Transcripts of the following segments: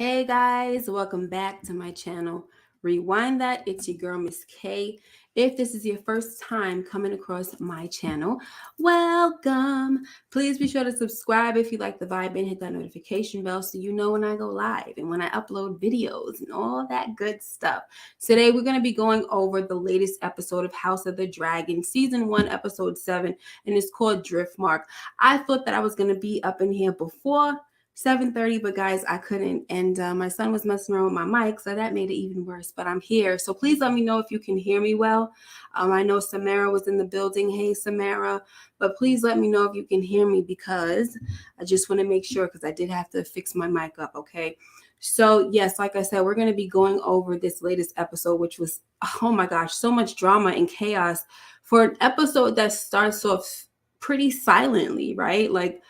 Hey guys, welcome back to my channel. Rewind that, it's your girl Miss K. If this is your first time coming across my channel, welcome. Please be sure to subscribe if you like the vibe and hit that notification bell so you know when I go live and when I upload videos and all that good stuff. Today we're going to be going over the latest episode of House of the Dragon, season 1, episode 7, and it's called Driftmark. I thought that I was going to be up in here before 7:30, but guys, I couldn't, and my son was messing around with my mic, so that made it even worse. But I'm here, so please let me know if you can hear me well. I know Samara was in the building. Hey, Samara, but please let me know if you can hear me because I just want to make sure because I did have to fix my mic up. Okay, so yes, like I said, we're going to be going over this latest episode, which was oh my gosh, so much drama and chaos for an episode that starts off pretty silently, right? Like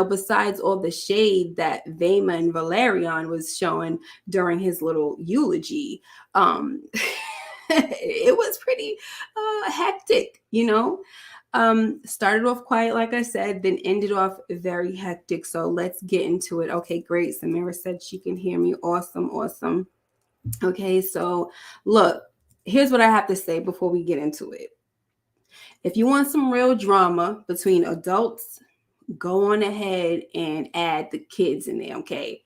besides all the shade that Vhagar and Valerian was showing during his little eulogy, it was pretty hectic. Started off quiet, like I said, then ended off very hectic. So let's get into it. Okay, great. Samira said she can hear me. Awesome, awesome. Okay, so look, here's what I have to say before we get into it. If you want some real drama between adults, go on ahead and add the kids in there, okay?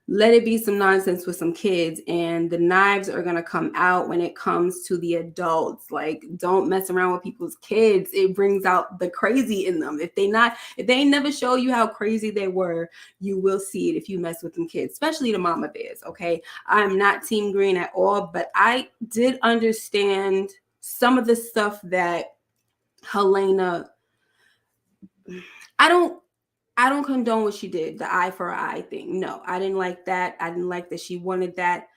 Let it be some nonsense with some kids, and the knives are gonna come out when it comes to the adults. Like, don't mess around with people's kids. It brings out the crazy in them. If they never show you how crazy they were, you will see it if you mess with them kids, especially the mama bears, okay? I'm not Team Green at all, but I did understand some of the stuff that Helaena. I don't condone what she did, the eye for eye thing. No, I didn't like that. I didn't like that she wanted that.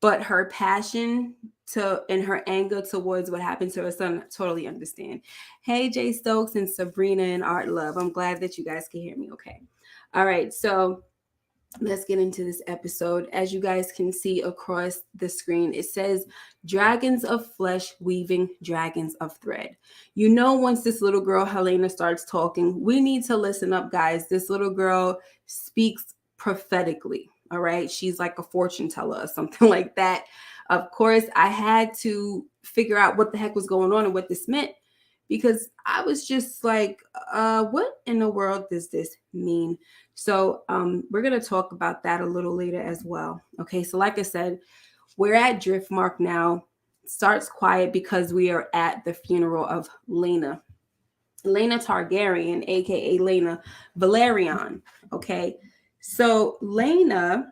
But her passion to and her anger towards what happened to her son, totally understand. Hey, Jay Stokes and Sabrina and Art Love. I'm glad that you guys can hear me okay. All right, so let's get into this episode. As you guys can see across the screen, it says dragons of flesh weaving dragons of thread. Once this little girl Helaena starts talking, we need to listen up, guys. This little girl speaks prophetically. All right, she's like a fortune teller or something like that. Of course, I had to figure out what the heck was going on and what this meant because I was just like, what in the world does this mean? So we're going to talk about that a little later as well. Okay, so like I said, we're at Driftmark now. It starts quiet because we are at the funeral of Laenor Targaryen, aka Laenor Valerian. Okay, so Laenor,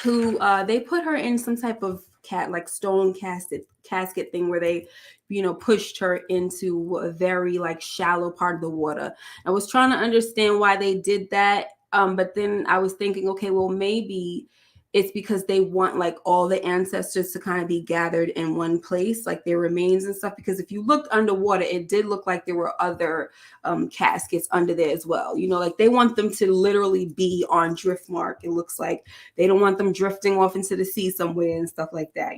who they put her in some type of stone casket thing where they pushed her into a very like shallow part of the water. I was trying to understand why they did that, but then I was thinking, okay, well, maybe it's because they want like all the ancestors to kind of be gathered in one place, like their remains and stuff. Because if you looked underwater, it did look like there were other caskets under there as well. Like they want them to literally be on Driftmark. It looks like they don't want them drifting off into the sea somewhere and stuff like that.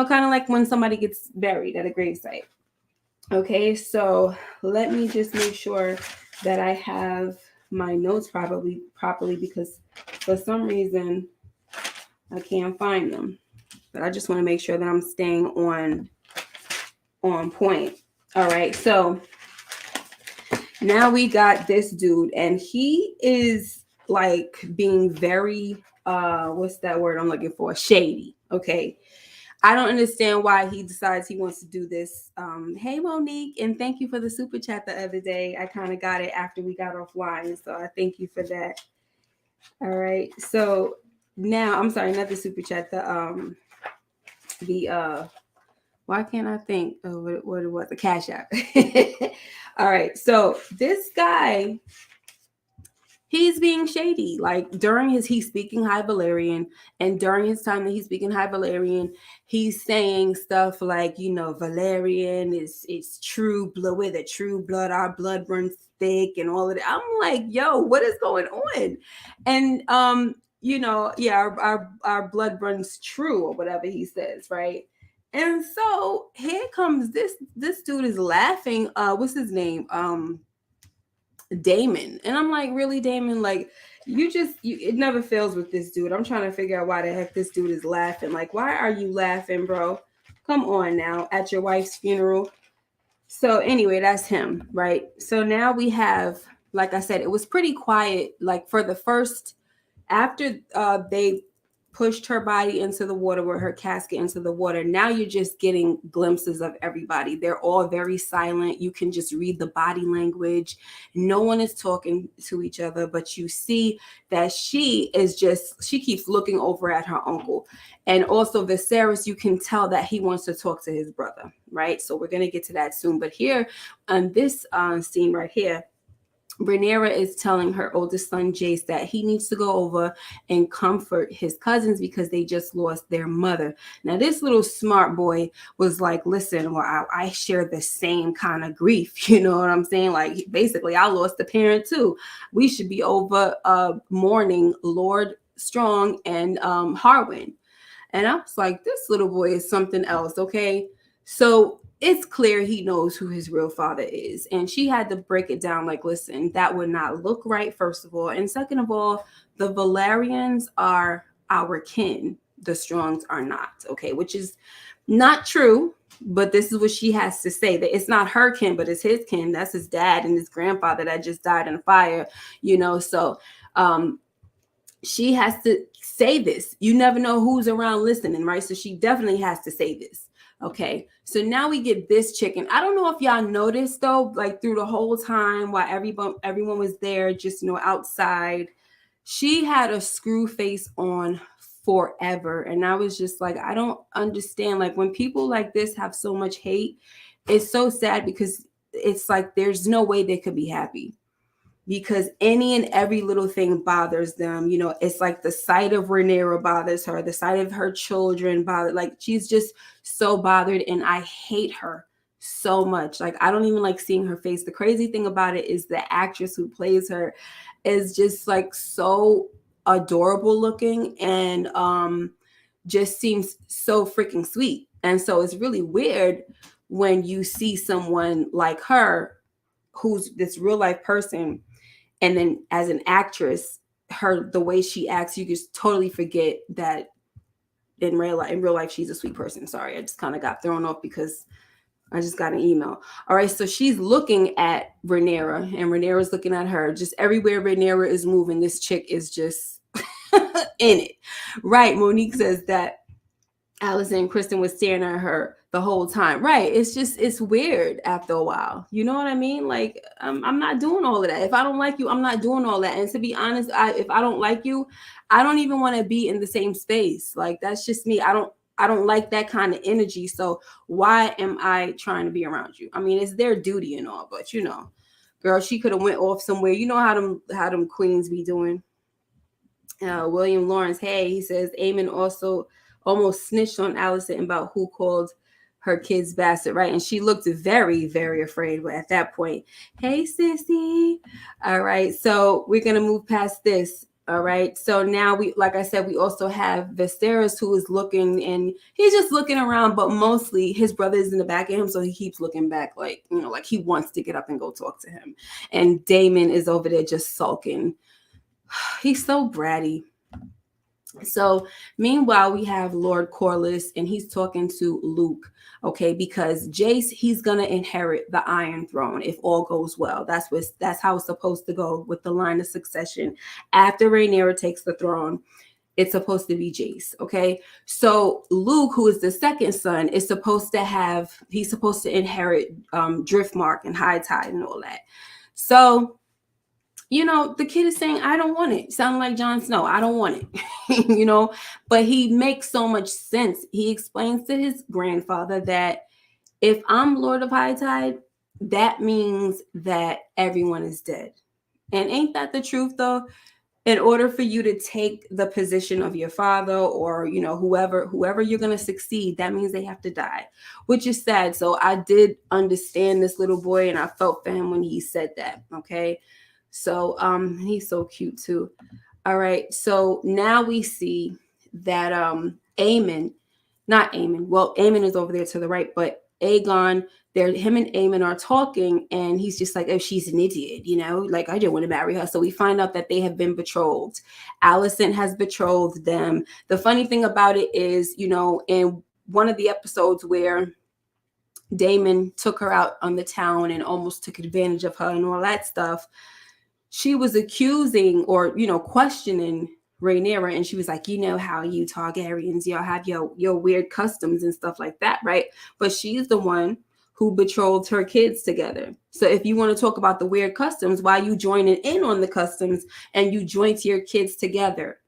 Kind of like when somebody gets buried at a gravesite. Okay, so let me just make sure that I have my notes properly because for some reason I can't find them. But I just want to make sure that I'm staying on point. All right, so now we got this dude, and he is like being very what's that word I'm looking for? Shady. Okay. I don't understand why he decides he wants to do this. Hey, Monique, and thank you for the super chat the other day. I kind of got it after we got offline, so I thank you for that. All right, so now I'm sorry, not the super chat. Why can't I think of what it was? The Cash App. All right, so this guy, he's being shady. Like he's speaking High Valyrian, and during his time that he's speaking High Valyrian, he's saying stuff like, Valerian is true blood. We're the true blood. Our blood runs thick, and all of that. I'm like, yo, what is going on? And our blood runs true, or whatever he says, right? And so here comes this dude is laughing. What's his name? Damon. And I'm like, really, Damon? Like, It never fails with this dude. I'm trying to figure out why the heck this dude is laughing. Like, why are you laughing, bro? Come on now, at your wife's funeral. So anyway, that's him, right? So now we have, like I said, it was pretty quiet, like for the first, after they pushed her body into the water, with her casket into the water. Now you're just getting glimpses of everybody. They're all very silent. You can just read the body language. No one is talking to each other, but you see that she keeps looking over at her uncle. And also Viserys, you can tell that he wants to talk to his brother, right? So we're going to get to that soon. But here on this scene right here, Rhaenyra is telling her oldest son Jace that he needs to go over and comfort his cousins because they just lost their mother. Now, this little smart boy was like, listen, well, I share the same kind of grief. You know what I'm saying? Like, basically, I lost a parent too. We should be over mourning Lord Strong and Harwin. And I was like, this little boy is something else, okay? So it's clear he knows who his real father is. And she had to break it down like, listen, that would not look right, first of all. And second of all, the Valerians are our kin. The Strongs are not, okay? Which is not true, but this is what she has to say, that it's not her kin, but it's his kin. That's his dad and his grandfather that just died in a fire, you know? So she has to say this. You never know who's around listening, right? So she definitely has to say this. Okay, so now we get this chicken. I don't know if y'all noticed though, like through the whole time while everyone was there, just outside, she had a screw face on forever. And I was just like, I don't understand. Like when people like this have so much hate, it's so sad because it's like there's no way they could be happy. Because any and every little thing bothers them. It's like the sight of Rhaenyra bothers her, the sight of her children bothers. Like she's just so bothered, and I hate her so much. Like I don't even like seeing her face. The crazy thing about it is the actress who plays her is just like so adorable looking and just seems so freaking sweet. And so it's really weird when you see someone like her who's this real life person, and then as an actress, the way she acts, you just totally forget that in real life she's a sweet person. Sorry, I just kind of got thrown off because I just got an email. All right, so she's looking at Rhaenyra, and Rhaenyra's looking at her. Just everywhere Rhaenyra is moving, this chick is just in it. Right, Monique says that Allison and Kristen was staring at her the whole time. Right. It's weird after a while. You know what I mean? Like, I'm not doing all of that. If I don't like you, I'm not doing all that. And to be honest, if I don't like you, I don't even want to be in the same space. Like, that's just me. I don't like that kind of energy. So why am I trying to be around you? I mean, it's their duty and all, but girl, she could have went off somewhere. You know how them queens be doing. William Lawrence, hey, he says Aemond also almost snitched on Allison about who called her kids bastard, right? And she looked very, very afraid at that point. Hey, sissy. All right, so we're going to move past this. All right, so now like I said, we also have Viserys, who is looking, and he's just looking around, but mostly his brother is in the back of him, so he keeps looking back like, like he wants to get up and go talk to him. And Daemon is over there just sulking. He's so bratty. So meanwhile, we have Lord Corlys, and he's talking to Luke, okay, because Jace, he's gonna inherit the Iron Throne if all goes well. That's how it's supposed to go with the line of succession. After Rhaenyra takes the throne, it's supposed to be Jace, okay? So Luke, who is the second son, he's supposed to inherit Driftmark and High Tide and all that. So the kid is saying, I don't want it. Sounding like Jon Snow. I don't want it, but he makes so much sense. He explains to his grandfather that if I'm Lord of High Tide, that means that everyone is dead. And ain't that the truth though? In order for you to take the position of your father or, whoever you're going to succeed, that means they have to die, which is sad. So I did understand this little boy, and I felt for him when he said that. Okay. So he's so cute too. All right. So now we see that Aemond is over there to the right, but Aegon, him and Aemond are talking, and he's just like, oh, she's an idiot, you know, like I didn't want to marry her. So we find out that they have been betrothed. Alicent has betrothed them. The funny thing about it is, you know, in one of the episodes where Daemon took her out on the town and almost took advantage of her and all that stuff, she was accusing or, you know, questioning Rhaenyra, and she was like, you know how you Targaryens, y'all have your weird customs and stuff like that, right? But she's the one who betrothed her kids together. So if you want to talk about the weird customs, why you joining in on the customs and you joint your kids together,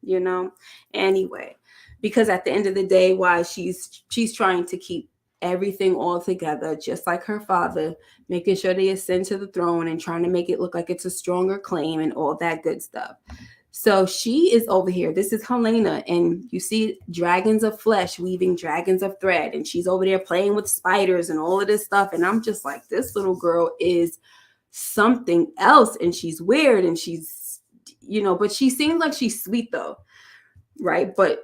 you know? Anyway, because at the end of the day, why she's trying to keep everything all together, just like her father, making sure they ascend to the throne and trying to make it look like it's a stronger claim and all that good stuff. So she is over here. This is Helaena, and you see dragons of flesh weaving dragons of thread, and she's over there playing with spiders and all of this stuff. And I'm just like, this little girl is something else, and she's weird, and she's, you know, but she seems like she's sweet though, right? But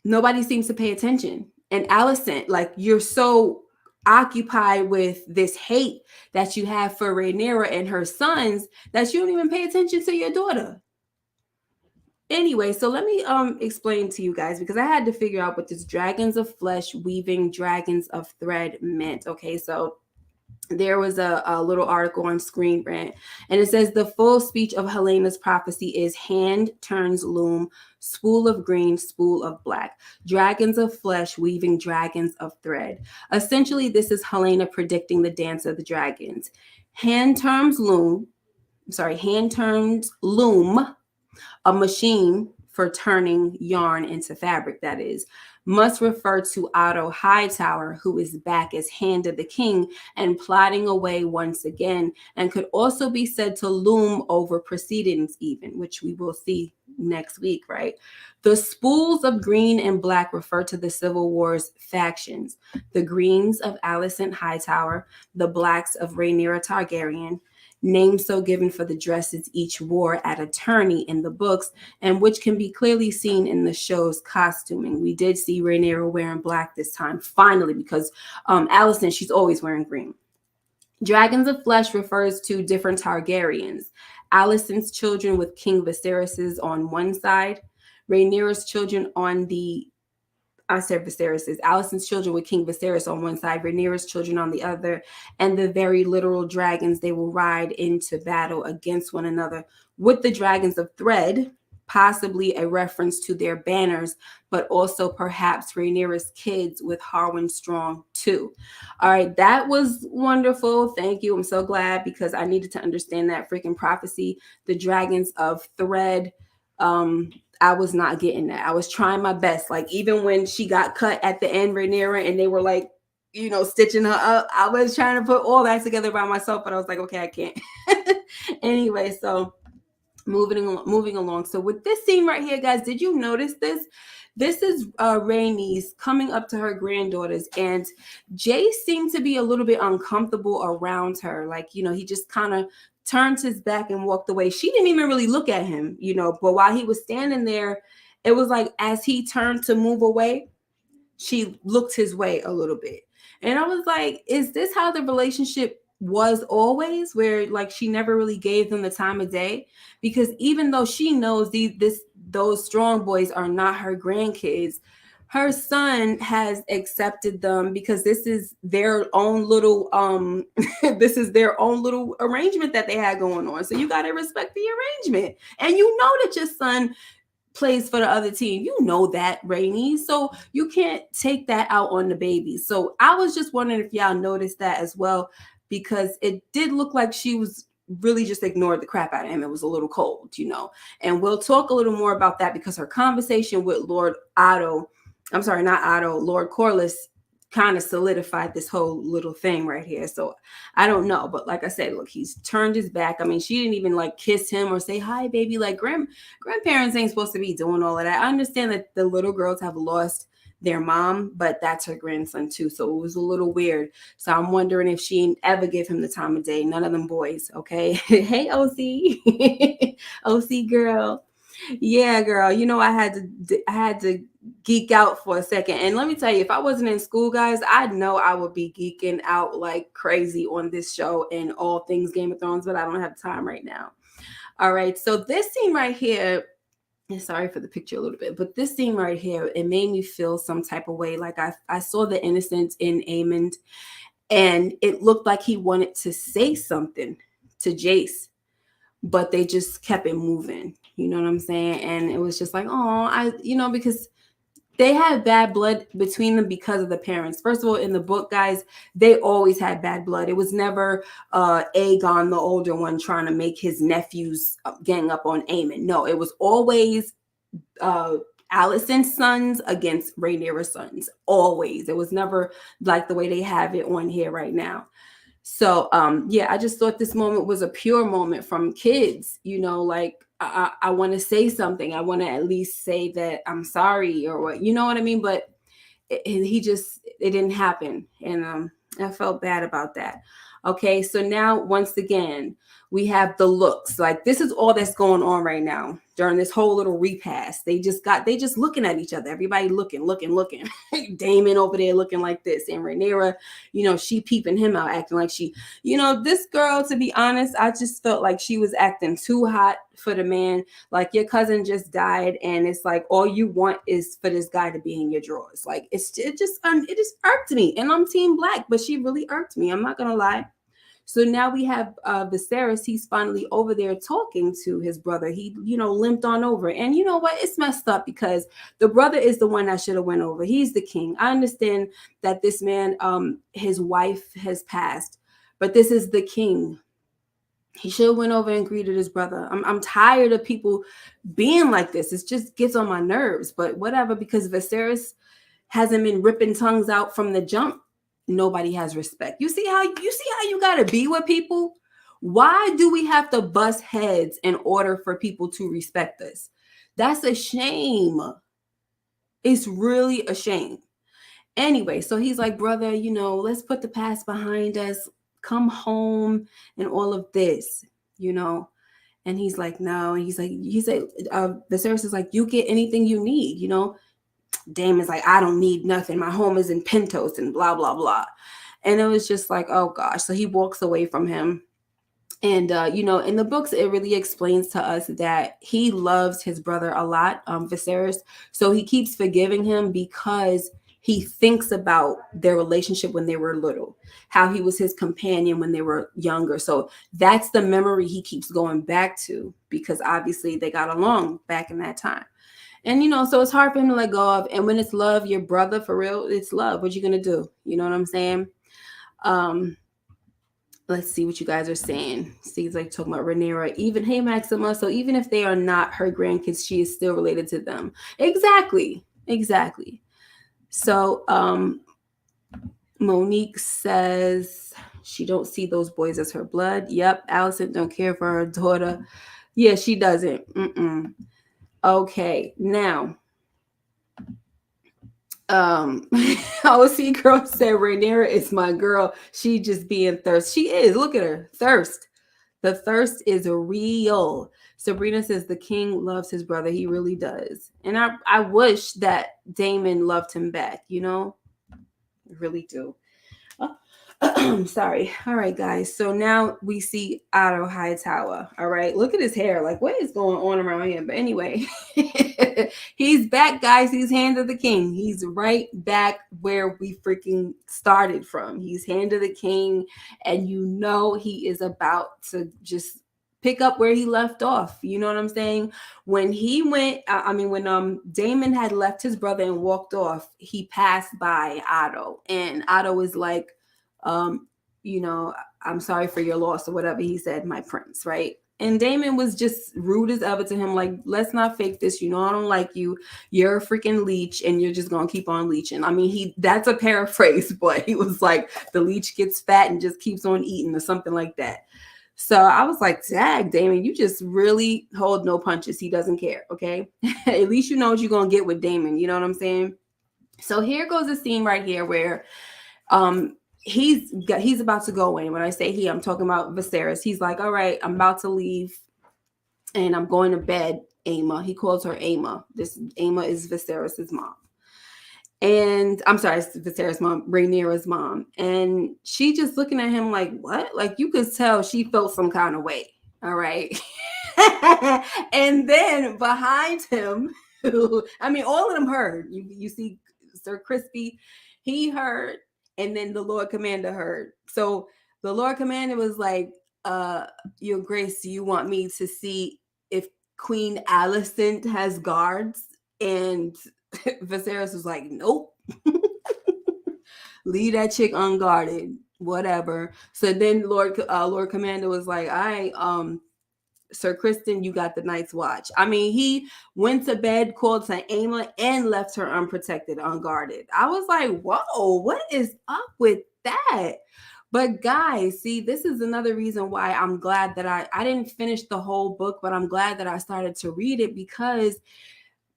nobody seems to pay attention. And Alicent, like, you're so occupied with this hate that you have for Rhaenyra and her sons that you don't even pay attention to your daughter. Anyway, so let me explain to you guys, because I had to figure out what this dragons of flesh weaving dragons of thread meant. Okay, so there was a little article on Screen Rant, and it says the full speech of Helena's prophecy is hand turns loom, spool of green, spool of black, dragons of flesh weaving dragons of thread. Essentially, this is Helaena predicting the dance of the dragons. Hand turns loom, a machine for turning yarn into fabric, that is, must refer to Otto Hightower, who is back as Hand of the King and plotting away once again, and could also be said to loom over proceedings even, which we will see next week, right? The spools of green and black refer to the Civil War's factions, the greens of Alicent Hightower, the blacks of Rhaenyra Targaryen, names so given for the dresses each wore at a tourney in the books, and which can be clearly seen in the show's costuming. We did see Rhaenyra wearing black this time, finally, because Alicent, she's always wearing green. Dragons of flesh refers to different Targaryens. Alicent's children with King Viserys on one side, Rhaenyra's children on the Alicent's children with King Viserys on one side, Rhaenyra's children on the other, and the very literal dragons they will ride into battle against one another with the dragons of thread, possibly a reference to their banners, but also perhaps Rhaenyra's kids with Harwin Strong too. All right, that was wonderful. Thank you. I'm so glad, because I needed to understand that freaking prophecy. The dragons of thread. I was not getting that. I was trying my best. Like, even when she got cut at the end, Rhaenyra, and they were like, you know, stitching her up, I was trying to put all that together by myself, but I was like, okay, I can't. Anyway, so moving along. So with this scene right here, guys, did you notice this? This is Rhaenys coming up to her granddaughters, and Jay seemed to be a little bit uncomfortable around her. Like, you know, he just kind of turned his back and walked away. She didn't even really look at him, you know, but while he was standing there, it was like as he turned to move away, she looked his way a little bit. And I was like, is this how the relationship was always, where like she never really gave them the time of day? Because even though she knows those strong boys are not her grandkids, her son has accepted them because this is their own little this is their own little arrangement that they had going on. So you got to respect the arrangement. And you know that your son plays for the other team. You know that, Rhaenys. So you can't take that out on the baby. So I was just wondering if y'all noticed that as well, because it did look like she was really just ignored the crap out of him. It was a little cold, you know. And we'll talk a little more about that, because her conversation with Lord Corlys kind of solidified this whole little thing right here. So I don't know, but like I said, look, he's turned his back. I mean, she didn't even like kiss him or say hi, baby. Like grandparents ain't supposed to be doing all of that. I understand that the little girls have lost their mom, but that's her grandson too. So it was a little weird. So I'm wondering if she ever give him the time of day. None of them boys. Okay. Hey, OC, OC girl. Yeah, girl. You know, I had to geek out for a second. And let me tell you, if I wasn't in school, guys, I know I would be geeking out like crazy on this show and all things Game of Thrones, but I don't have time right now. All right. So this scene right here, and sorry for the picture a little bit, but this scene right here, it made me feel some type of way. Like I saw the innocence in Aemond, and it looked like he wanted to say something to Jace, but they just kept it moving. You know what I'm saying? And it was just like, oh, because they had bad blood between them because of the parents. First of all, in the book, guys, they always had bad blood. It was never Aegon, the older one, trying to make his nephews gang up on Aemon. No, it was always uh, Alicent's sons against Rhaenyra's sons. Always. It was never like the way they have it on here right now. So yeah, I just thought this moment was a pure moment from kids, like I want to say something. I want to at least say that I'm sorry or what, you know what I mean? But it didn't happen. And I felt bad about that. Okay, so now once again, we have the looks. Like this is all that's going on right now during this whole little repast. They just looking at each other. Everybody looking. Damon over there looking like this, and Rhaenyra, she peeping him out, acting like she, this girl. To be honest, I just felt like she was acting too hot for the man. Like your cousin just died, and it's like all you want is for this guy to be in your drawers. Like it just irked me, and I'm Team Black, but she really irked me. I'm not gonna lie. So now we have Viserys. He's finally over there talking to his brother. He, limped on over. And you know what? It's messed up because the brother is the one that should have went over. He's the king. I understand that this man, his wife has passed, but this is the king. He should have went over and greeted his brother. I'm tired of people being like this. It just gets on my nerves, but whatever, because Viserys hasn't been ripping tongues out from the jump. Nobody has respect. You see how you gotta be with people? Why do we have to bust heads in order for people to respect us? That's a shame. It's really a shame. Anyway, so he's like, brother, let's put the past behind us, come home, and all of this, And he's like, no. And he said, Viserys is like, you get anything you need, Damon's like, I don't need nothing. My home is in Pentos and blah, blah, blah. And it was just like, oh gosh. So he walks away from him. And, in the books, it really explains to us that he loves his brother a lot, Viserys. So he keeps forgiving him because he thinks about their relationship when they were little, how he was his companion when they were younger. So that's the memory he keeps going back to because obviously they got along back in that time. And, so it's hard for him to let go of. And when it's love, your brother, for real, it's love. What you going to do? You know what I'm saying? Let's see what you guys are saying. Steve's like talking about Rhaenyra. Even, hey, Maxima. So even if they are not her grandkids, she is still related to them. Exactly. So Monique says she don't see those boys as her blood. Yep. Alicent don't care for her daughter. Yeah, she doesn't. Okay, now, OC girl said Rhaenyra is my girl. She just being thirst. She is. Look at her. Thirst. The thirst is real. Sabrina says the king loves his brother. He really does. And I wish that Daemon loved him back, I really do. Sorry. All right, guys. So now we see Otto Hightower. All right. Look at his hair. Like, what is going on around here? But anyway, he's back, guys. He's Hand of the King. He's right back where we freaking started from. He's Hand of the King. And he is about to just pick up where he left off. You know what I'm saying? When he went, when Daemon had left his brother and walked off, he passed by Otto. And Otto was like, I'm sorry for your loss or whatever he said, my prince, right? And Daemon was just rude as ever to him, like, let's not fake this. I don't like you. You're a freaking leech and you're just going to keep on leeching. I mean, that's a paraphrase, but he was like, the leech gets fat and just keeps on eating or something like that. So I was like, dag, Daemon, you just really hold no punches. He doesn't care, okay? At least you know what you're going to get with Daemon. You know what I'm saying? So here goes a scene right here where he's about to go in. When I say I'm talking about Viserys. He's like, all right, I'm about to leave and I'm going to bed. Aemma. He calls her Aemma. This Aemma is Viserys's mom. And I'm sorry, it's Viserys' mom, Rhaenyra's mom. And she just looking at him like, what? Like you could tell she felt some kind of way. All right. And then behind him, I mean, all of them heard. You see Sir Crispy, he heard, and then the Lord Commander heard. So the Lord Commander was like, Your Grace, do you want me to see if Queen Alicent has guards? And Viserys was like, nope. Leave that chick unguarded. Whatever. So then Lord Commander was like, all right, Sir Kristen, you got the night's watch. I mean, he went to bed, called to Aemma, and left her unprotected, unguarded. I was like, whoa, what is up with that? But guys, see, this is another reason why I'm glad that I didn't finish the whole book, but I'm glad that I started to read it, because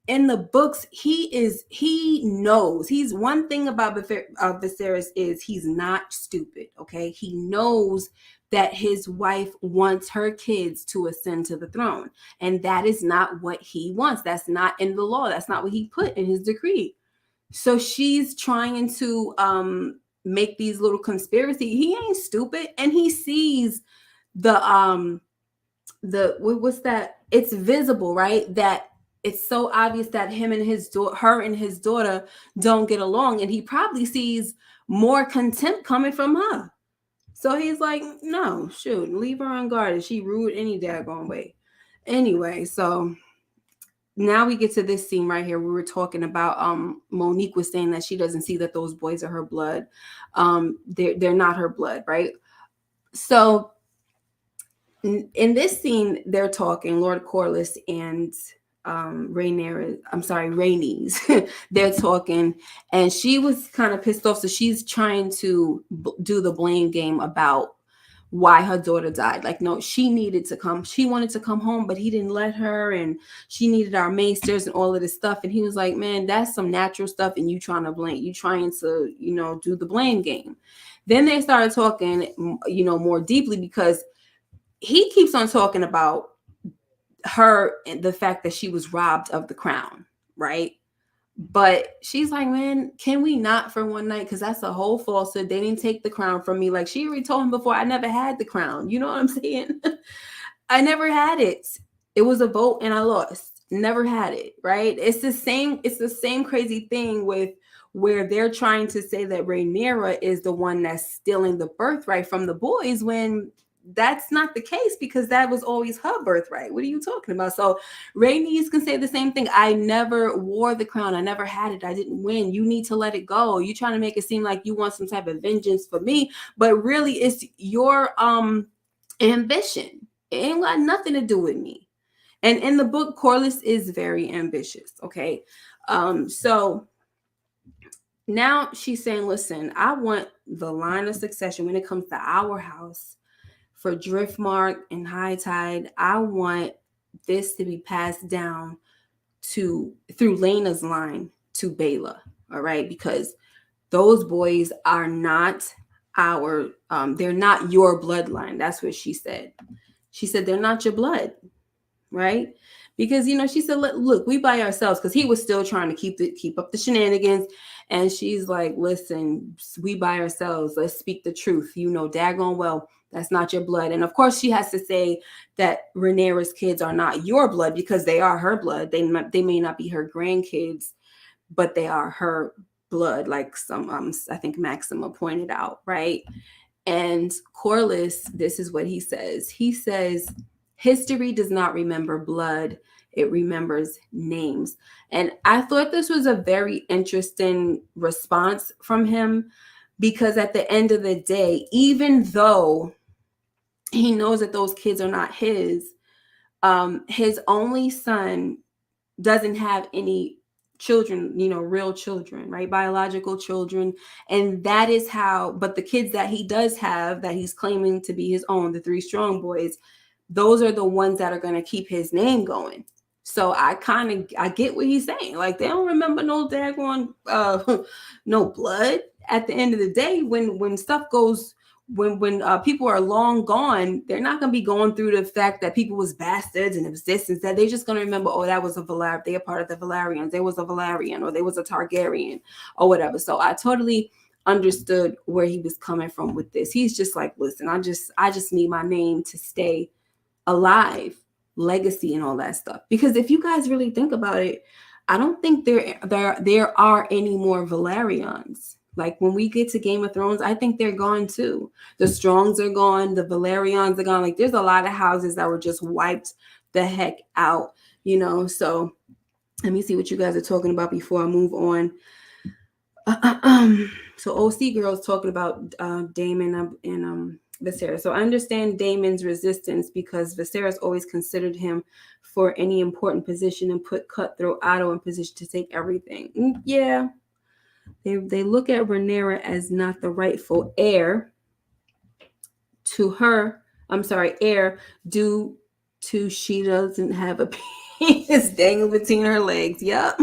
in the books, he knows. He's one thing about Viserys is he's not stupid, okay? He knows that his wife wants her kids to ascend to the throne, and that is not what he wants. That's not in the law. That's not what he put in his decree. So she's trying to make these little conspiracy. He ain't stupid, and he sees the what's that? It's visible, right? That it's so obvious that her and his daughter don't get along, and he probably sees more contempt coming from her. So he's like, no, shoot, leave her unguarded. She rude any daggone way. Anyway, so now we get to this scene right here. We were talking about Monique was saying that she doesn't see that those boys are her blood. They're not her blood, right? So in this scene, they're talking, Lord Corlys and Rhaenyra, I'm sorry, Rhaenys, they're talking, and she was kind of pissed off. So she's trying to do the blame game about why her daughter died. Like, no, she needed to come. She wanted to come home, but he didn't let her, and she needed our maesters and all of this stuff. And he was like, man, that's some natural stuff, and you trying to, do the blame game. Then they started talking, more deeply, because he keeps on talking about her and the fact that she was robbed of the crown, right? But she's like, man, can we not for one night? Because that's a whole falsehood. They didn't take the crown from me. Like, she already told him before, I never had the crown. You know what I'm saying? I never had it. It was a vote and I lost. Never had it, right? It's the same crazy thing with where they're trying to say that Rhaenyra is the one that's stealing the birthright from the boys, when that's not the case, because that was always her birthright. What are you talking about? So Rhaenys can say the same thing. I never wore the crown. I never had it. I didn't win. You need to let it go. You're trying to make it seem like you want some type of vengeance for me, but really it's your ambition. It ain't got nothing to do with me. And in the book, Corlys is very ambitious. Okay. So now she's saying, listen, I want the line of succession when it comes to our house. For Driftmark and High Tide, I want this to be passed down through Laena's line to Baela, all right? Because those boys are not they're not your bloodline. That's what she said. She said, they're not your blood, right? Because, she said, look, we by ourselves, because he was still trying to keep up the shenanigans. And she's like, listen, we by ourselves. Let's speak the truth. Daggone well, that's not your blood. And of course, she has to say that Rhaenyra's kids are not your blood, because they are her blood. They may not be her grandkids, but they are her blood, like some I think Maxima pointed out, right? And Corlys, this is what he says. He says, history does not remember blood. It remembers names. And I thought this was a very interesting response from him, because at the end of the day, even though he knows that those kids are not his only son doesn't have any children, real children, right? Biological children. And that is how, but the kids that he does have, that he's claiming to be his own, the 3 strong boys, those are the ones that are going to keep his name going. So I get what he's saying. Like, they don't remember no daggone no blood. At the end of the day, when stuff goes when people are long gone, they're not going to be going through the fact that people was bastards and it was this and that. They're just going to remember, oh, that was a Valar. They're part of the Valarians. There was a Valarian, or there was a Targaryen, or whatever. So I totally understood where he was coming from with this. He's just like, listen, I just need my name to stay alive, legacy, and all that stuff. Because if you guys really think about it, I don't think there are any more Valarians. Like when we get to Game of Thrones, I think they're gone too. The Strongs are gone. The Valerians are gone. Like there's a lot of houses that were just wiped the heck out, you know? So let me see what you guys are talking about before I move on. So OC Girl's talking about Daemon and Viserys. So I understand Daemon's resistance because Viserys always considered him for any important position and put cutthroat Otto in position to take everything. Yeah. They look at Rhaenyra as not the rightful heir to her. I'm sorry, heir due to she doesn't have a penis dangling between her legs. Yep.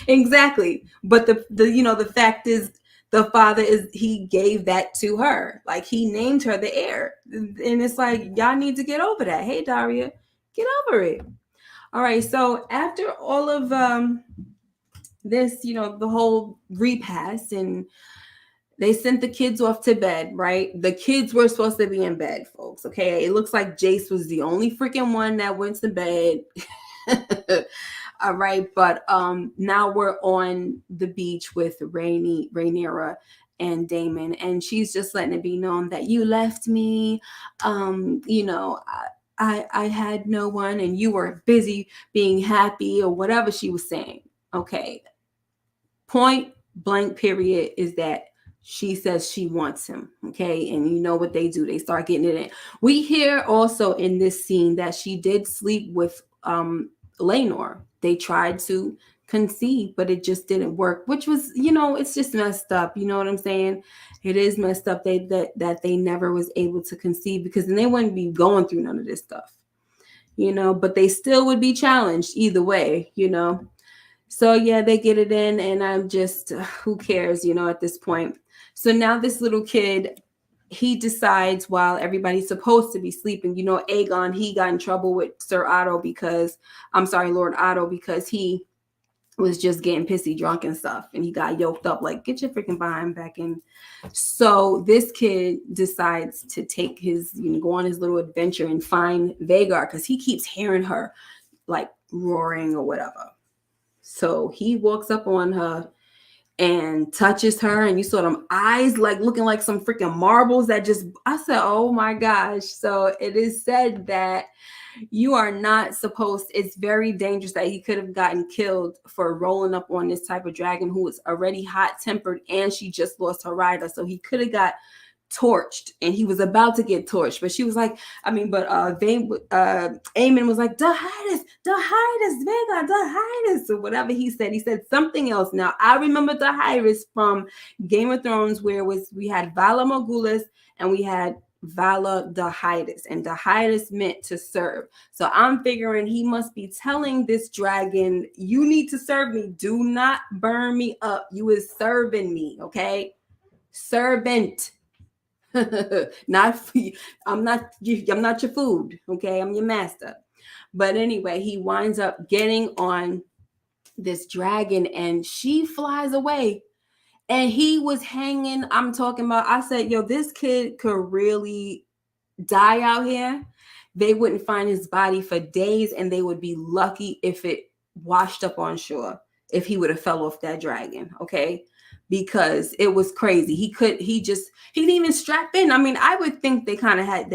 Exactly. But the fact is the father he gave that to her. Like he named her the heir. And it's like, y'all need to get over that. Hey, Daria, get over it. All right. So after all of this, the whole repast, and they sent the kids off to bed, right? The kids were supposed to be in bed, folks. Okay. It looks like Jace was the only freaking one that went to bed. All right. But now we're on the beach with Rhaenyra and Daemon, and she's just letting it be known that you left me. I had no one and you were busy being happy, or whatever she was saying. Okay. Point blank period is that she says she wants him. Okay. And you know what they do. They start getting it in. We hear also in this scene that she did sleep with Laenor. They tried to conceive, but it just didn't work, which was, it's just messed up. You know what I'm saying? It is messed up that they never was able to conceive, because then they wouldn't be going through none of this stuff, but they still would be challenged either way, So yeah, they get it in, and I'm just, who cares, at this point. So now this little kid, he decides while everybody's supposed to be sleeping, Aegon, he got in trouble with Lord Otto, because he was just getting pissy drunk and stuff, and he got yoked up, like, get your freaking behind back in. So this kid decides to take go on his little adventure and find Vhagar, because he keeps hearing her like roaring or whatever. So he walks up on her and touches her, and you saw them eyes like looking like some freaking marbles that I said, oh my gosh. So it is said that you are not supposed, it's very dangerous, that he could have gotten killed for rolling up on this type of dragon who was already hot-tempered, and she just lost her rider. So he could have got torched, and he was about to get torched, but she was like, Aemond was like, Vhagar, or whatever he said something else. Now I remember Daenerys from Game of Thrones, where we had Vala Morghulis and we had Vala Daenerys, and Daenerys meant to serve. So I'm figuring he must be telling this dragon, you need to serve me, do not burn me up, you is serving me, okay? Servant. I'm not your food, okay? I'm your master. But anyway, he winds up getting on this dragon, and she flies away, and he was hanging. I'm talking about, I said, yo, this kid could really die out here. They wouldn't find his body for days, and they would be lucky if it washed up on shore, if he would have fell off that dragon, okay? Because it was crazy. He didn't even strap in. I mean, I would think they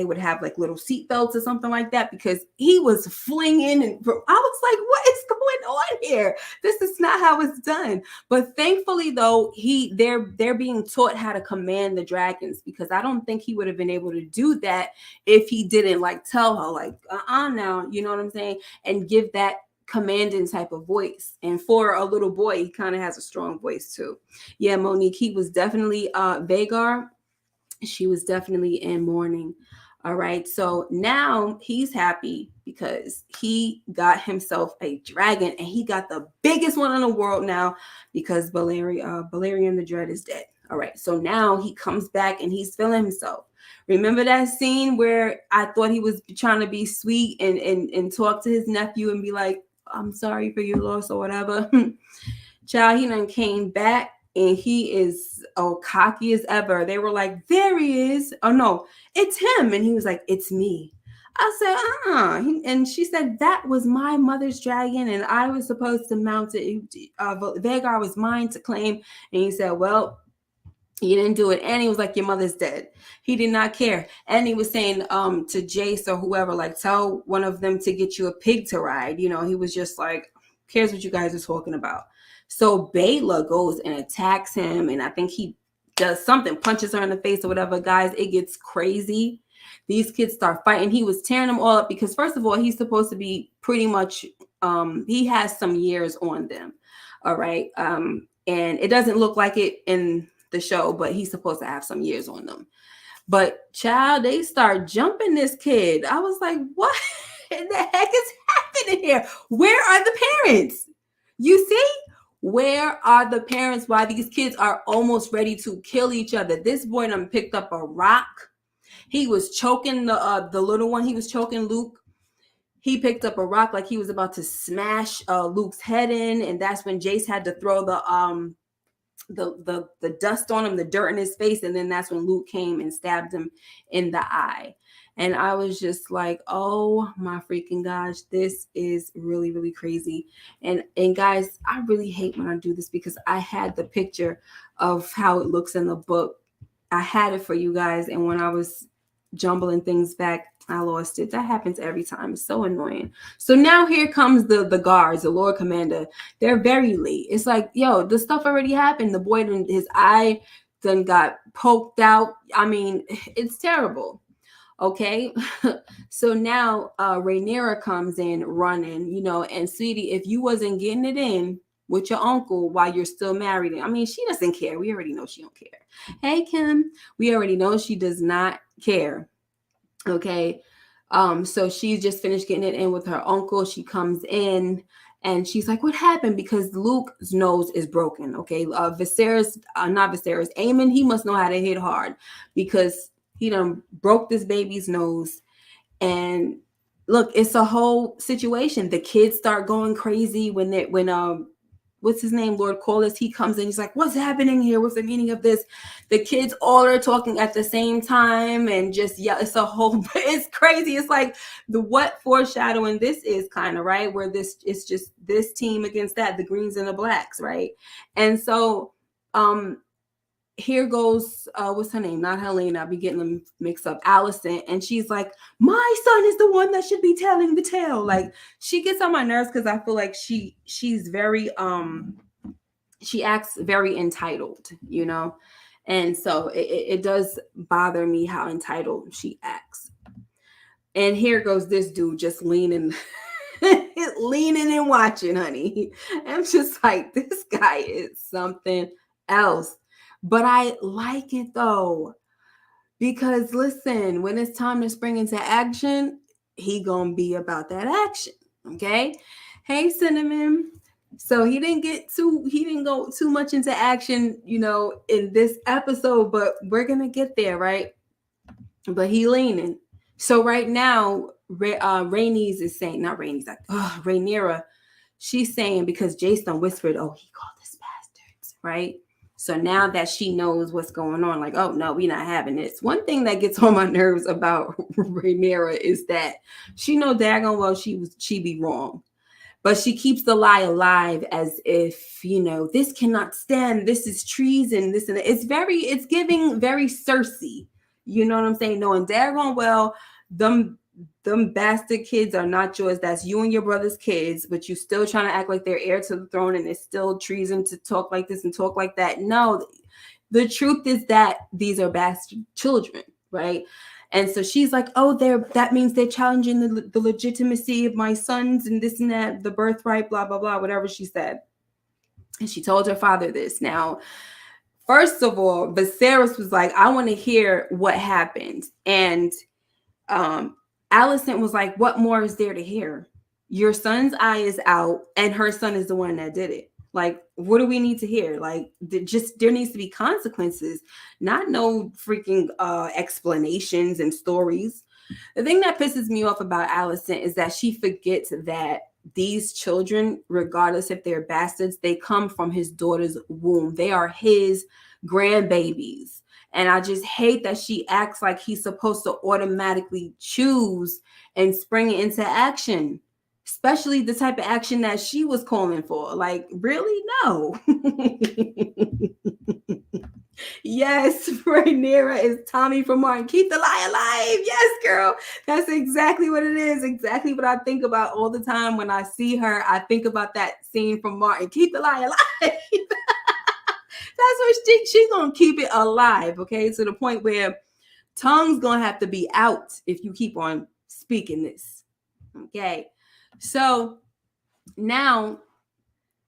would have like little seat belts or something like that, because he was flinging, and I was like, what is going on here? This is not how it's done. But thankfully though, they're being taught how to command the dragons, because I don't think he would have been able to do that if he didn't like tell her like, now, you know what I'm saying? And give that commanding type of voice. And for a little boy, he kind of has a strong voice too. Yeah, Monique, he was definitely Vhagar. She was definitely in mourning. All right, so now he's happy because he got himself a dragon, and he got the biggest one in the world now, because Balerion the Dread is dead. All right, so now he comes back and he's feeling himself. Remember that scene where I thought he was trying to be sweet and talk to his nephew and be like, I'm sorry for your loss or whatever. Child, he done came back and he is cocky as ever. They were like, there he is. Oh no, it's him. And he was like, it's me. I said, and she said, that was my mother's dragon and I was supposed to mount it. Vhagar was mine to claim. And he said, well, you didn't do it. And he was like, your mother's dead. He did not care. And he was saying to Jace or whoever, like, tell one of them to get you a pig to ride. You know, he was just like, cares what you guys are talking about. So Bela goes and attacks him. And I think he does something, punches her in the face or whatever. Guys, it gets crazy. These kids start fighting. He was tearing them all up because, first of all, he's supposed to be pretty much, he has some years on them. All right. And it doesn't look like it in the show, but he's supposed to have some years on them. But child, they start jumping this kid. I was like, what in the heck is happening here? Where are the parents? You see? Where are the parents? Why these kids are almost ready to kill each other? This boy done picked up a rock. He was choking the little one. He was choking Luke. He picked up a rock like he was about to smash Luke's head in, and that's when Jace had to throw the dust on him, the dirt in his face, and then that's when Luke came and stabbed him in the eye. And I was just like, oh my freaking gosh, this is really, really crazy. And guys, I really hate when I do this because I had the picture of how it looks in the book. I had it for you guys, and when I was jumbling things back, I lost it. That happens every time. It's so annoying. So now here comes the guards, the Lord Commander. They're very late. It's like, yo, the stuff already happened. The boy, his eye then got poked out. I mean, it's terrible. Okay. So now Rhaenyra comes in running, you know, and sweetie, if you wasn't getting it in with your uncle while you're still married, I mean, she doesn't care. We already know she don't care. Hey, Kim, we already know she does not care. Okay. So she just finished getting it in with her uncle. She comes in and she's like, what happened? Because Luke's nose is broken. Okay. Not Viserys, Aemond, he must know how to hit hard because he done broke this baby's nose. And look, it's a whole situation. The kids start going crazy when what's his name, Lord Corlys, he comes in, he's like, what's happening here? What's the meaning of this? The kids all are talking at the same time and just, yeah, it's a whole, it's crazy. It's like what foreshadowing this is kind of, right? Where this is just this team against that, the greens and the blacks, right? And so, here goes, what's her name? Not Helaena. I'll be getting them mixed up. Alicent. And she's like, my son is the one that should be telling the tale. Like, she gets on my nerves because I feel like she's very, she acts very entitled, you know? And so it does bother me how entitled she acts. And here goes this dude just leaning and watching, honey. I'm just like, this guy is something else. But I like it though, because listen, when it's time to spring into action, he gonna be about that action. Okay. Hey, Cinnamon. So he didn't go too much into action, you know, in this episode, but we're gonna get there, right? But he leaning. So right now, Rhaenys is saying, not Rhaenys, like, Rhaenyra, she's saying, because Jason whispered, oh, he called us bastards, right? So now that she knows what's going on, like, oh no, we're not having this. One thing that gets on my nerves about Rhaenyra is that she know daggone well she be wrong, but she keeps the lie alive as if, you know, this cannot stand. This is treason. This and that. It's giving very Cersei. You know what I'm saying? Knowing daggone well, them bastard kids are not yours. That's you and your brother's kids, but you still trying to act like they're heir to the throne, and it's still treason to talk like this and talk like that. No, the truth is that these are bastard children, right? And so she's like, oh, that means they're challenging the legitimacy of my sons and this and that, the birthright, blah, blah, blah, whatever she said. And she told her father this. Now, first of all, Viserys was like, I want to hear what happened. And Alicent was like, what more is there to hear? Your son's eye is out, and her son is the one that did it. Like, what do we need to hear? Like, there needs to be consequences, not no freaking explanations and stories. The thing that pisses me off about Alicent is that she forgets that these children, regardless if they're bastards, they come from his daughter's womb. They are his grandbabies. And I just hate that she acts like he's supposed to automatically choose and spring it into action, especially the type of action that she was calling for. Like, really? No. Yes, Rhaenyra is Tommy from Martin. Keep the lie alive. Yes, girl. That's exactly what it is. Exactly what I think about all the time when I see her. I think about that scene from Martin. Keep the lie alive. That's what she's going to keep it alive, okay? To the point where tongue's going to have to be out if you keep on speaking this, okay? So now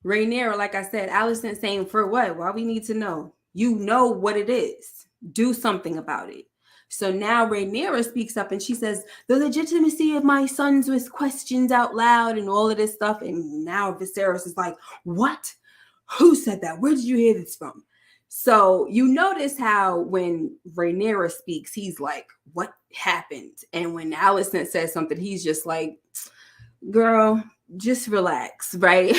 Rhaenyra, like I said, Alicent saying, for what? Why we need to know? You know what it is. Do something about it. So now Rhaenyra speaks up and she says, the legitimacy of my sons was questioned out loud and all of this stuff. And now Viserys is like, what? Who said that? Where did you hear this from? So you notice how when Rhaenyra speaks, he's like, what happened? And when Alicent says something, he's just like, girl, just relax, right?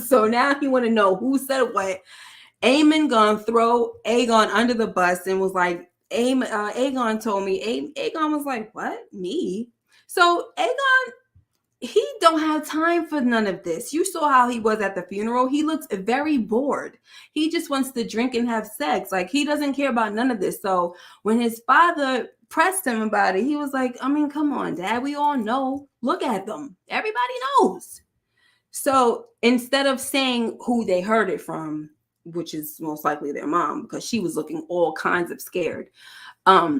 So now he want to know who said what. Aemond gonna throw Aegon under the bus and was like, Aegon told me. Aegon was like, what? Me? So Aegon, he don't have time for none of this. You saw how he was at the funeral. He looks very bored. He just wants to drink and have sex. Like, he doesn't care about none of this. So when his father pressed him about it, he was like, I mean, come on, Dad. We all know. Look at them. Everybody knows. So instead of saying who they heard it from, which is most likely their mom, because she was looking all kinds of scared,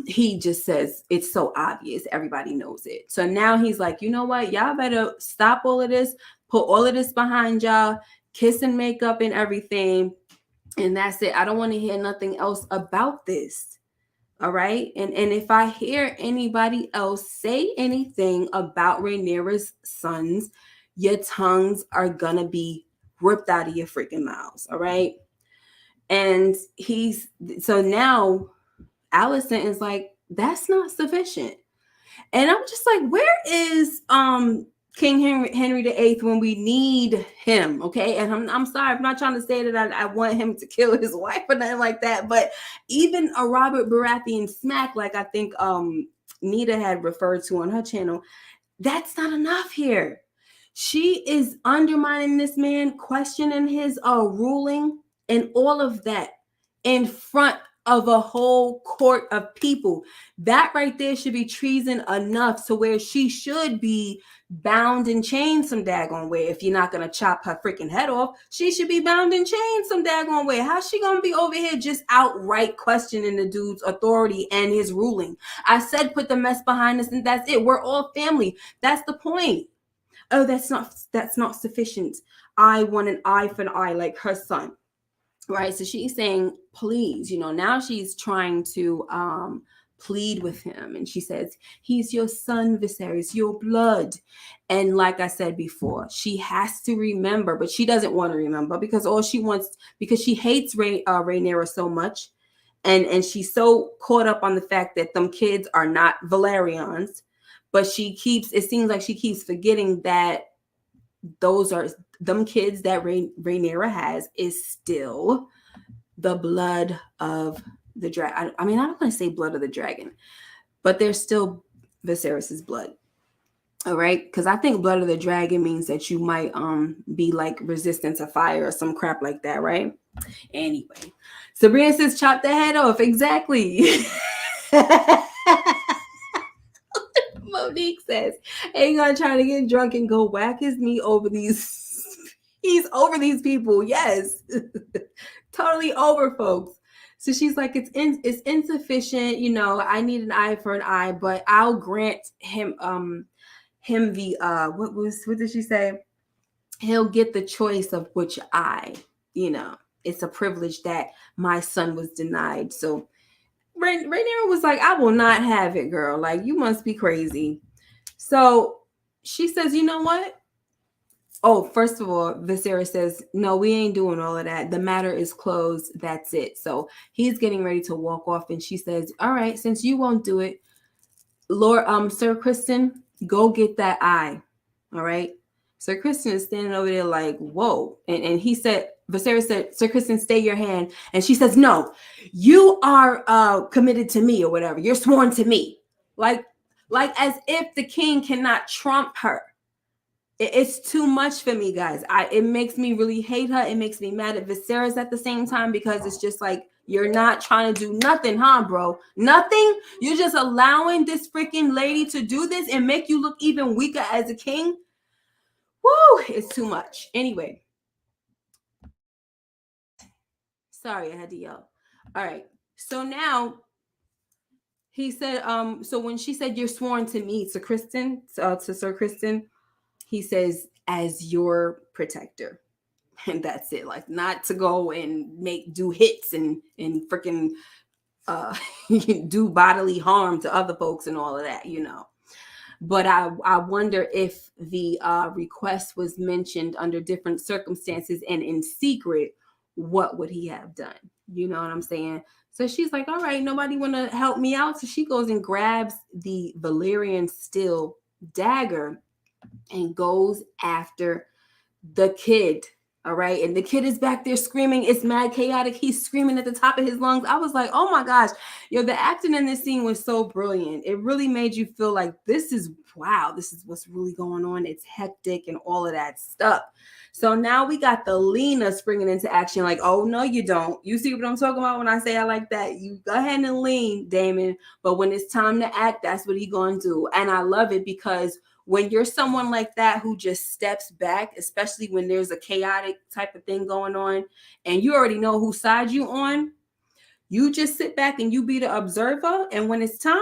he just says, it's so obvious, everybody knows it. So now he's like, you know what, y'all better stop all of this, put all of this behind y'all, kiss and makeup and everything, and that's it. I don't want to hear nothing else about this. All right. And if I hear anybody else say anything about Rhaenyra's sons, your tongues are gonna be ripped out of your freaking mouths. All right. And so now Alicent is like, that's not sufficient. And I'm just like, where is King Henry VIII when we need him? Okay. And I'm sorry, I'm not trying to say that I want him to kill his wife or nothing like that. But even a Robert Baratheon smack, like I think Nita had referred to on her channel, that's not enough here. She is undermining this man, questioning his ruling and all of that in front of a whole court of people. That right there should be treason enough to where she should be bound and chained some daggone way. If you're not going to chop her freaking head off, she should be bound and chained some daggone way. How's she going to be over here just outright questioning the dude's authority and his ruling? I said put the mess behind us and that's it. We're all family. That's the point. Oh, that's not sufficient. I want an eye for an eye like her son. Right. So she's saying, please, now she's trying to plead with him. And she says, he's your son, Viserys, your blood. And like I said before, she has to remember, but she doesn't want to remember because all she wants, because she hates Rhaenyra so much. And she's so caught up on the fact that them kids are not Valerians. But it seems like she keeps forgetting that those are them kids that Rhaenyra has is still the blood of the dragon. I mean, I don't want to say blood of the dragon, but they're still Viserys's blood. All right. Because I think blood of the dragon means that you might be like resistant to fire or some crap like that. Right. Anyway, Sabrina says chop the head off. Exactly. Monique says, Aegon trying to get drunk and go whack his knee over these. He's over these people. Yes. Totally over, folks. So she's like, it's insufficient. I need an eye for an eye, but I'll grant him the what did she say? He'll get the choice of which eye. It's a privilege that my son was denied. So Rhaenyra was like, I will not have it, girl. Like, you must be crazy. So she says, you know what? Oh, first of all, Viserys says, no, we ain't doing all of that. The matter is closed. That's it. So he's getting ready to walk off. And she says, all right, since you won't do it, Sir Kristen, go get that eye. All right. Sir Kristen is standing over there like, whoa. And he said, Viserys said, Sir Kristen, stay your hand. And she says, no, you are committed to me or whatever. You're sworn to me. Like as if the king cannot trump her. It's too much for me, guys. It makes me really hate her. It makes me mad at Viserys at the same time, because it's just like, you're not trying to do nothing, huh, bro? Nothing? You're just allowing this freaking lady to do this and make you look even weaker as a king? Woo, it's too much. Anyway. Sorry, I had to yell. All right. So now he said, so when she said, you're sworn to me, to Sir Kristen, he says, as your protector. And that's it. Like, not to go and do hits and freaking do bodily harm to other folks and all of that, But I wonder if the request was mentioned under different circumstances and in secret, what would he have done? You know what I'm saying? So she's like, all right, nobody want to help me out. So she goes and grabs the Valyrian steel dagger and goes after the kid. All right. And the kid is back there screaming. It's mad chaotic. He's screaming at the top of his lungs. I was like, oh my gosh, the acting in this scene was so brilliant. It really made you feel like this is what's really going on. It's hectic and all of that stuff. So now we got the Laenor springing into action. Like, oh, no, you don't. You see what I'm talking about when I say I like that? You go ahead and lean, Daemon. But when it's time to act, that's what he's going to do. And I love it, because when you're someone like that who just steps back, especially when there's a chaotic type of thing going on and you already know whose side you on, you just sit back and you be the observer. And when it's time,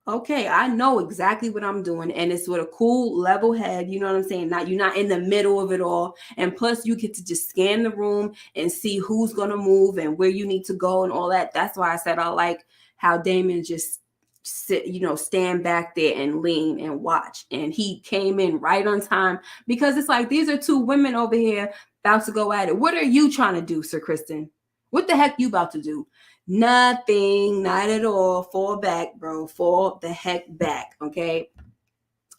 okay, I know exactly what I'm doing. And it's with a cool level head. You know what I'm saying? You're not in the middle of it all. And plus you get to just scan the room and see who's going to move and where you need to go and all that. That's why I said I like how Daemon just stand back there and lean and watch. And he came in right on time, because it's like, these are two women over here about to go at it. What are you trying to do, Sir Kristen? What the heck you about to do? Nothing, not at all. Fall back, bro. Fall the heck back, okay?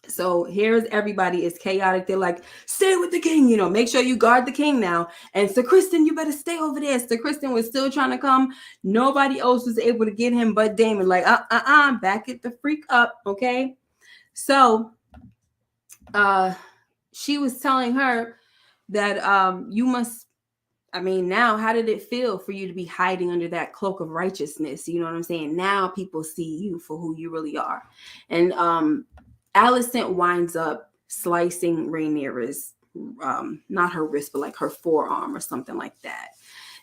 So here's everybody is chaotic. They're like, stay with the king, make sure you guard the king now. And Sir Kristen, you better stay over there. Sir Kristen was still trying to come. Nobody else was able to get him but Daemon. Like, back it the freak up, okay? So she was telling her that you must, now, how did it feel for you to be hiding under that cloak of righteousness? You know what I'm saying? Now people see you for who you really are. And Alicent winds up slicing Rhaenyra's, not her wrist, but like her forearm or something like that.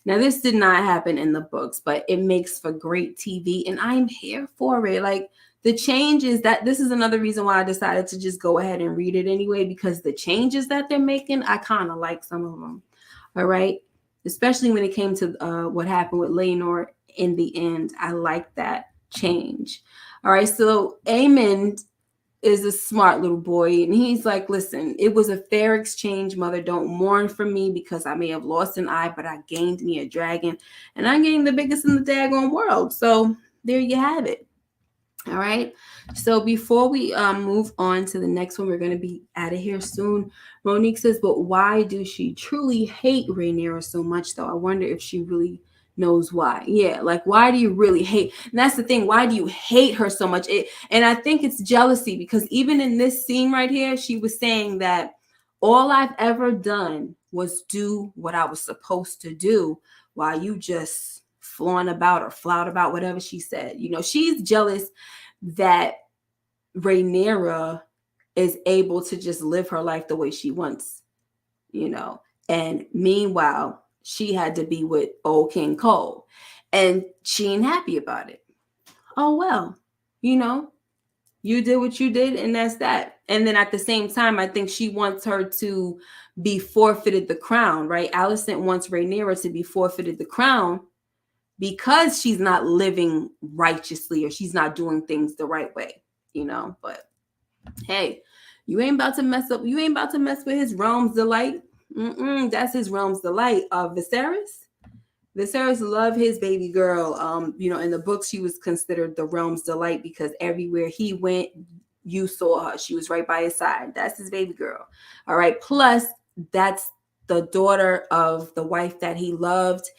Now, this did not happen in the books, but it makes for great TV, and I'm here for it. Like, the changes this is another reason why I decided to just go ahead and read it anyway, because the changes that they're making, I kind of like some of them. All right. Especially when it came to what happened with Laenor in the end. I like that change. All right. So Aemond is a smart little boy, and he's like, listen, it was a fair exchange, mother. Don't mourn for me, because I may have lost an eye, but I gained me a dragon, and I gained the biggest in the daggone world. So there you have it. All right. So before we move on to the next one, we're going to be out of here soon. Monique says, but why do she truly hate Rhaenyra so much, though? I wonder if she really knows why. Yeah, like, why do you really hate? And that's the thing. Why do you hate her so much? And I think it's jealousy, because even in this scene right here, she was saying that all I've ever done was do what I was supposed to do, while you just flout about, whatever she said. She's jealous that Rhaenyra is able to just live her life the way she wants, and meanwhile, she had to be with old King Cole, and she ain't happy about it. Oh, well, you did what you did, and that's that. And then at the same time, I think she wants her to be forfeited the crown, right? Alicent wants Rhaenyra to be forfeited the crown, because she's not living righteously, or she's not doing things the right way, but hey, You ain't about to mess up. You ain't about to mess with his realm's delight. That's his realm's delight. Viserys. Viserys loved his baby girl. In the book, she was considered the realm's delight because everywhere he went, you saw her. She was right by his side. That's his baby girl. All right. Plus, that's the daughter of the wife that he loved.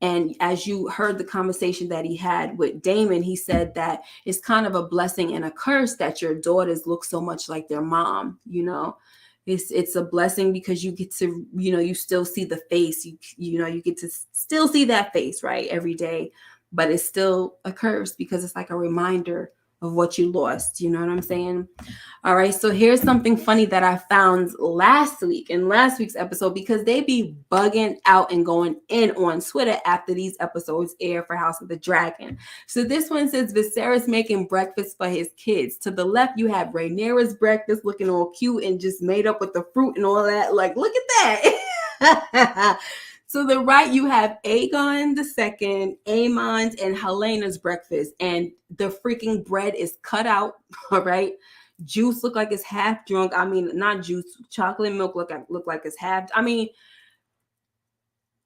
And as you heard the conversation that he had with Daemon, he said that it's kind of a blessing and a curse that your daughters look so much like their mom, It's a blessing because you get to, you still see the face. You get to still see that face, right, every day. But it's still a curse because it's like a reminder of what you lost. You know what I'm saying? All right. So here's something funny that I found last week in last week's episode, because they be bugging out and going in on Twitter after these episodes air for House of the Dragon. So this one says Viserys making breakfast for his kids. To the left, you have Rhaenyra's breakfast looking all cute and just made up with the fruit and all that. Like, look at that. To the right, you have Aegon II, Aemond, and Helena's breakfast. And the freaking bread is cut out, all right? Juice look like it's half drunk. I mean, not juice. Chocolate milk look like it's half. I mean,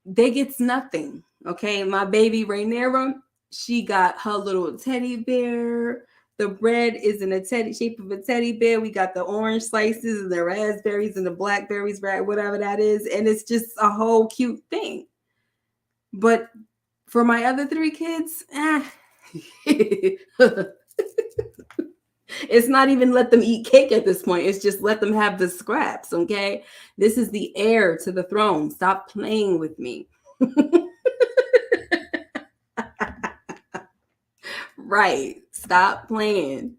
they gets nothing, okay? My baby Rhaenyra, she got her little teddy bear. The bread is in a shape of a teddy bear. We got the orange slices and the raspberries and the blackberries, right? Whatever that is. And it's just a whole cute thing. But for my other three kids, it's not even let them eat cake at this point. It's just let them have the scraps, okay? This is the heir to the throne. Stop playing with me. Right. Stop playing.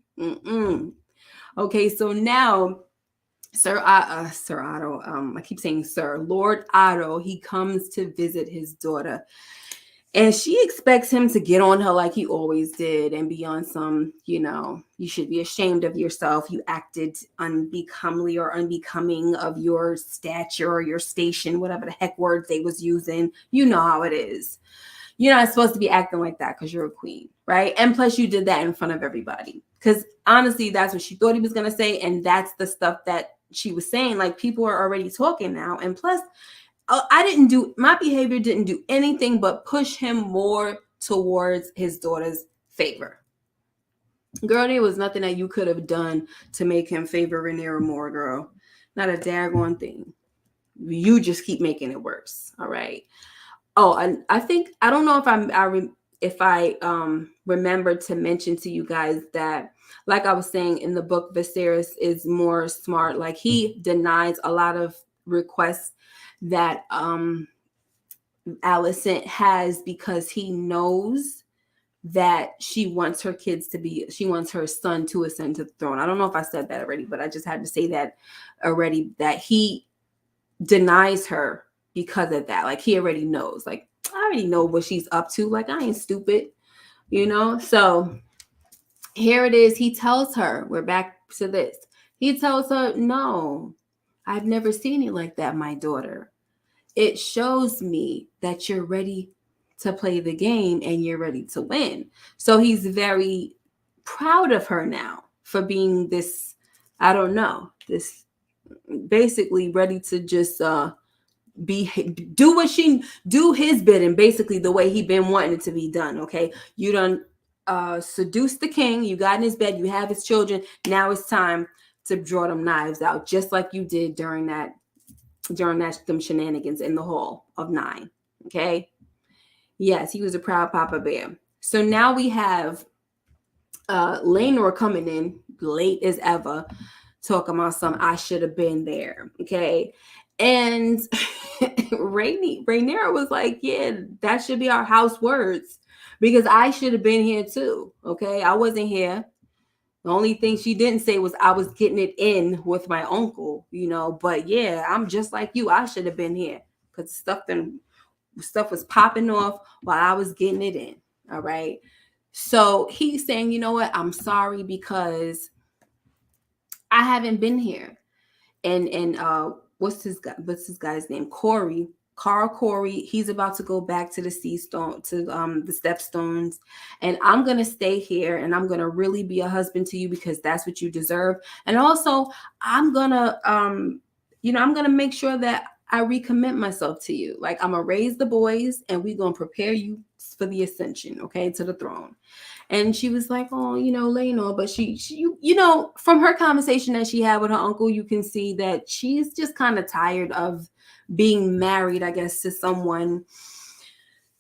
Okay, so now Sir Otto, I keep saying Sir, Lord Otto, he comes to visit his daughter. And she expects him to get on her like he always did and be on some, you should be ashamed of yourself. You acted unbecomely or unbecoming of your stature or your station, whatever the heck words they was using. You know how it is. You're not supposed to be acting like that because you're a queen, right? And plus you did that in front of everybody. Because honestly, that's what she thought he was going to say. And that's the stuff that she was saying. Like, people are already talking now. And plus, my behavior didn't do anything but push him more towards his daughter's favor. Girl, there was nothing that you could have done to make him favor Rhaenyra more, girl. Not a daggone thing. You just keep making it worse. All right. Oh, and I think, I don't know if I remember to mention to you guys that, like I was saying in the book, Viserys is more smart. Like, he denies a lot of requests that Alicent has because he knows that she wants her son to ascend to the throne. I don't know if I said that already, but I just had to say that already, that he denies her because of that. Like, he already knows. Like, I already know what she's up to. Like, I ain't stupid, So here it is. He tells her, we're back to this. He tells her, no, I've never seen it like that, my daughter. It shows me that you're ready to play the game and you're ready to win. So he's very proud of her now for being this, I don't know, this basically ready to just do his bidding, basically the way he been wanting it to be done. Okay, you done seduce the king, you got in his bed, you have his children. Now it's time to draw them knives out, just like you did during them shenanigans in the Hall of Nine. Okay, yes, he was a proud papa bear. So now we have Laenor coming in late as ever, talking about some I should have been there. Okay, and Rhaenyra was like, yeah, that should be our house words, because I should have been here too. Okay, I wasn't here. The only thing she didn't say was I was getting it in with my uncle, but yeah, I'm just like you. I should have been here because stuff was popping off while I was getting it in. All right. So he's saying, you know what? I'm sorry because I haven't been here. And what's this guy's name? Corey. Carl Corey, he's about to go back to the sea stone, to the stepstones, and I'm gonna stay here, and I'm gonna really be a husband to you because that's what you deserve. And also, I'm gonna I'm gonna make sure that I recommit myself to you. Like, I'm gonna raise the boys, and we're gonna prepare you for the ascension, okay, to the throne. And she was like, oh, Laenor, but she from her conversation that she had with her uncle, you can see that she's just kind of tired of being married, I guess, to someone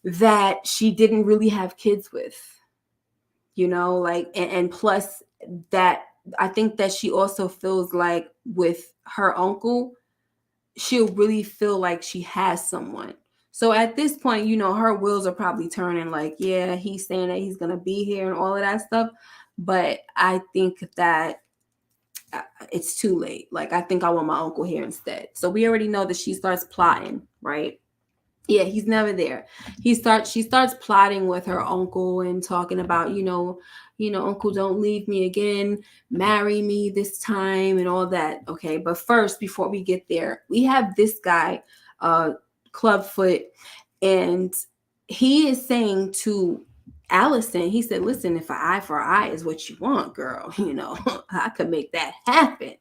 that she didn't really have kids with, like, and plus that I think that she also feels like with her uncle, she'll really feel like she has someone. So at this point, her wheels are probably turning, like, yeah, he's saying that he's going to be here and all of that stuff. But I think that it's too late. Like, I think I want my uncle here instead. So we already know that she starts plotting, right? Yeah, he's never there. She starts plotting with her uncle and talking about, uncle, don't leave me again, marry me this time and all that. Okay, but first, before we get there, we have this guy, Clubfoot, and he is saying to Allison, he said, listen, if an eye for an eye is what you want, girl, I could make that happen.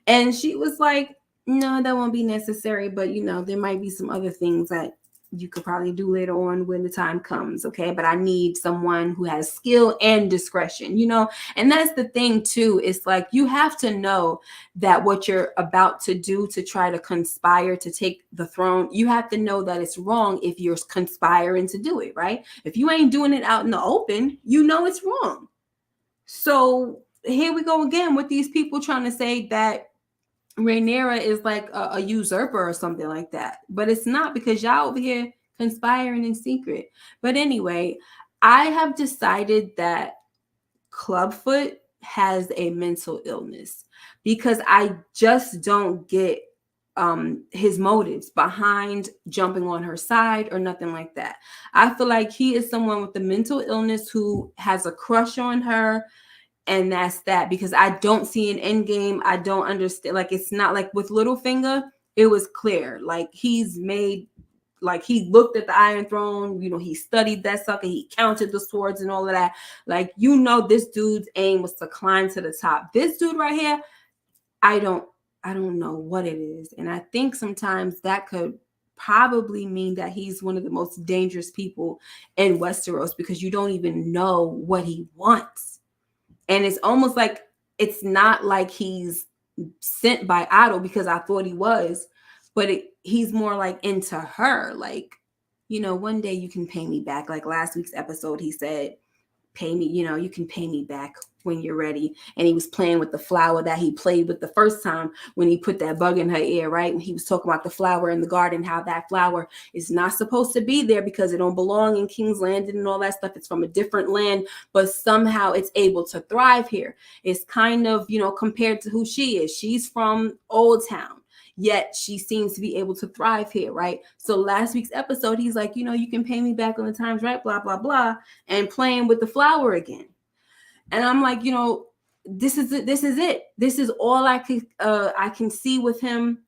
And she was like, no, that won't be necessary. But, there might be some other things that you could probably do later on when the time comes. Okay. But I need someone who has skill and discretion, and that's the thing too. It's like, you have to know that what you're about to do to try to conspire to take the throne, you have to know that it's wrong if you're conspiring to do it, right? If you ain't doing it out in the open, it's wrong. So here we go again with these people trying to say that Rhaenyra is like a usurper or something like that. But it's not, because y'all over here conspiring in secret. But anyway, I have decided that Clubfoot has a mental illness, because I just don't get his motives behind jumping on her side or nothing like that. I feel like he is someone with a mental illness who has a crush on her, and that's that, because I don't see an end game. I don't understand. Like, it's not like with Littlefinger, it was clear. Like, he's made, like, he looked at the Iron Throne, he studied that sucker, he counted the swords and all of that. Like, this dude's aim was to climb to the top. This dude right here, I don't know what it is. And I think sometimes that could probably mean that he's one of the most dangerous people in Westeros, because you don't even know what he wants. And it's almost like, it's not like he's sent by Otto, because I thought he was, but he's more like into her. Like, one day you can pay me back. Like last week's episode, he said, pay me, you can pay me back when you're ready. And he was playing with the flower that he played with the first time when he put that bug in her ear, right? And he was talking about the flower in the garden, how that flower is not supposed to be there because it don't belong in King's Landing and all that stuff. It's from a different land, but somehow it's able to thrive here. It's kind of, compared to who she is. She's from Old Town, yet she seems to be able to thrive here, right? So last week's episode, he's like, you can pay me back when the time's right, blah, blah, blah, and playing with the flower again. And I'm like, this is it. This is all I can see with him.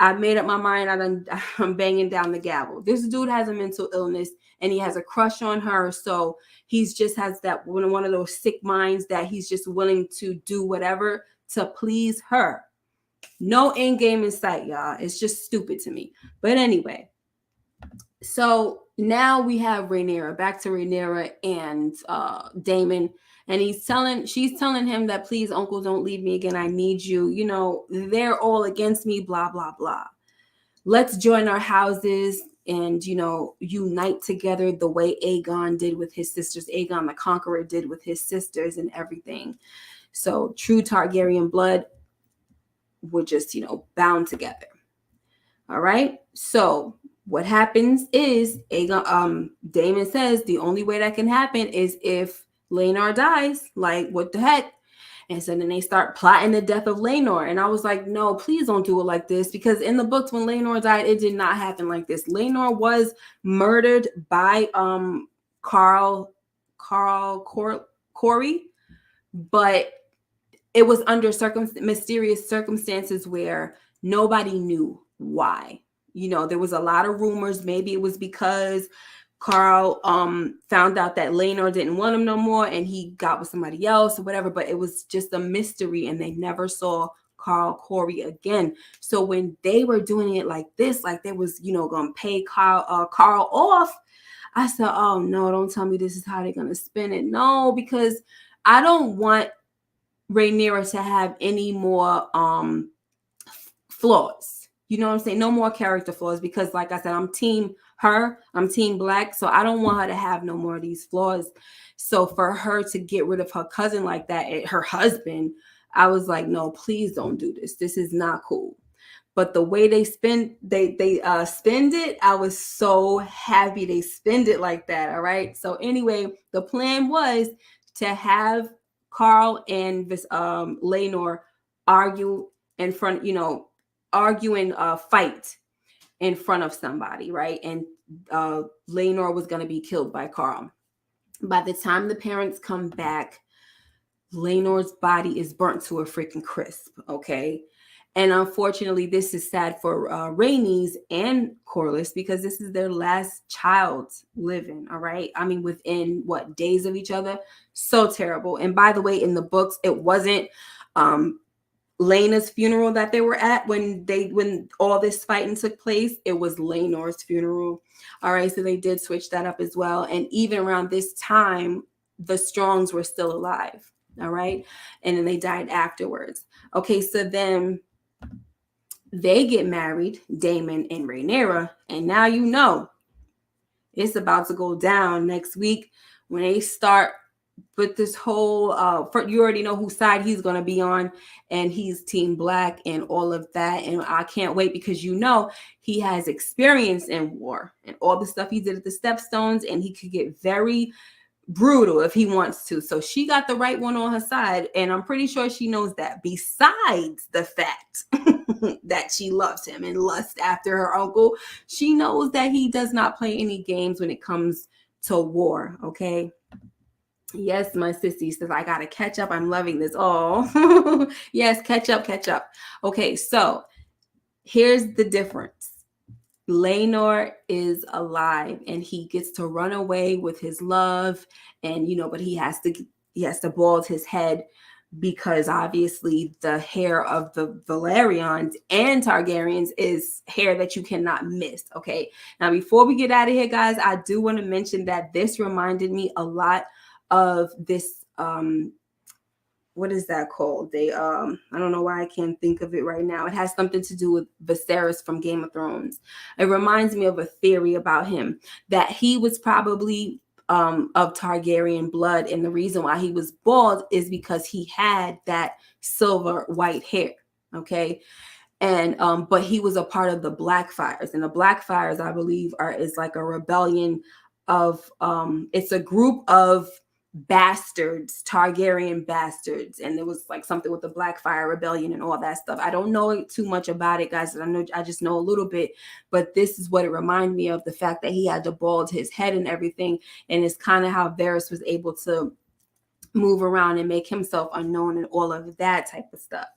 I made up my mind. I'm banging down the gavel. This dude has a mental illness, and he has a crush on her. So he's just has that one of those sick minds that he's just willing to do whatever to please her. No end game in sight, y'all. It's just stupid to me. But anyway, so now we have Rhaenyra, back to Rhaenyra and Daemon. And she's telling him that, please, uncle, don't leave me again. I need you. They're all against me, blah, blah, blah. Let's join our houses and, unite together the way Aegon did with his sisters. Aegon the Conqueror did with his sisters and everything. So true Targaryen blood would just, bound together. All right. So what happens is Daemon says the only way that can happen is if Laenor dies. Like, what the heck? And so then they start plotting the death of Laenor. And I was like, no, please don't do it like this. Because in the books, when Laenor died, it did not happen like this. Laenor was murdered by Corey, but it was under mysterious circumstances where nobody knew why. There was a lot of rumors. Maybe it was because Carl found out that Laenor didn't want him no more and he got with somebody else or whatever, but it was just a mystery and they never saw Carl Corey again. So when they were doing it like this, like they was, gonna pay Carl off, I said, oh no, don't tell me this is how they're gonna spin it. No, because I don't want Rhaenyra to have any more flaws. You know what I'm saying? No more character flaws, because like I said, I'm team her, I'm team Black, so I don't want her to have no more of these flaws. So for her to get rid of her cousin like that, her husband, I was like, no, please don't do this. This is not cool. But the way they spend it, I was so happy they spend it like that. All right. So anyway, the plan was to have Carl and this Laenor argue in front, fight in front of somebody, right? And Laenor was going to be killed by Carl. By the time the parents come back, Laenor's body is burnt to a freaking crisp, okay? And unfortunately, this is sad for Rhaenys and Corlys, because this is their last child living, all right? I mean, within, days of each other? So terrible. And by the way, in the books, it wasn't Laena's funeral that they were at when all this fighting took place. It was Laenor's funeral. All right, so they did switch that up as well. And even around this time, the Strongs were still alive. All right, and then they died afterwards. Okay, so then they get married, Daemon and Rhaenyra, and now it's about to go down next week when they start with this whole you already know whose side he's going to be on, and he's team Black and all of that. And I can't wait, because he has experience in war and all the stuff he did at the Stepstones, and he could get very brutal if he wants to. So she got the right one on her side, and I'm pretty sure she knows that, besides the fact that she loves him and lusts after her uncle. She knows that he does not play any games when it comes to war. Okay. Yes, my sissy says, I gotta catch up. I'm loving this. Oh, yes, catch up. Okay, so here's the difference. Laenor is alive and he gets to run away with his love, and but he has to bald his head, because obviously the hair of the Valerians and Targaryens is hair that you cannot miss. Okay, now before we get out of here, guys, I do want to mention that this reminded me a lot of this what is that called? I don't know why I can't think of it right now. It has something to do with Viserys from Game of Thrones. It reminds me of a theory about him, that he was probably of Targaryen blood, and the reason why he was bald is because he had that silver white hair. Okay. And but he was a part of the Blackfires, and the Blackfires, I believe, is like a rebellion of it's a group of bastards, Targaryen bastards, and there was like something with the Blackfire Rebellion and all that stuff. I don't know too much about it, guys. I just know a little bit, but this is what it reminded me of, the fact that he had to bald his head and everything, and it's kind of how Varys was able to move around and make himself unknown and all of that type of stuff.